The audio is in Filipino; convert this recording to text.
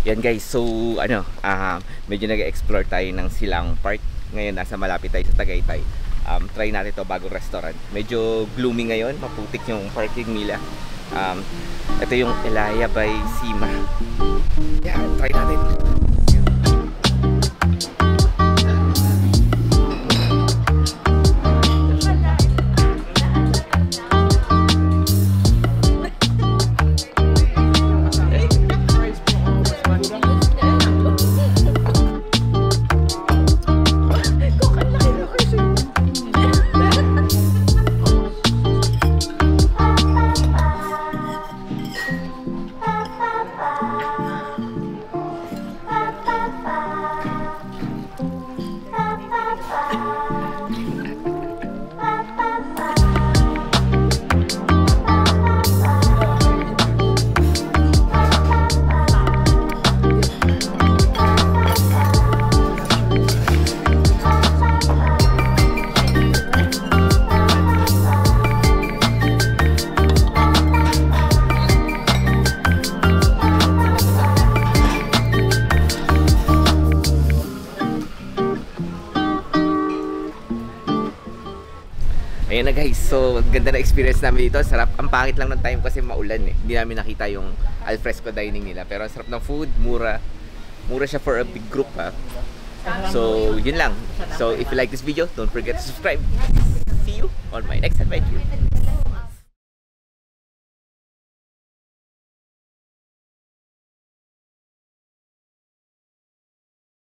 Yan guys, so medyo nag-explore tayo ng Silang Park. Ngayon nasa malapit tayo sa Tagaytay. Try natin to bagong restaurant. Medyo gloomy ngayon, maputik yung parking nila. Ito yung Elaya by Sima. Yan, try natin. Ayan na guys, so ganda na experience namin dito. Sarap, ang pangit lang ng time kasi maulan eh. Hindi namin nakita yung alfresco dining nila. Pero ang sarap ng food, mura. Mura siya for a big group ha. So yun lang. So if you like this video, don't forget to subscribe. See you on my next adventure.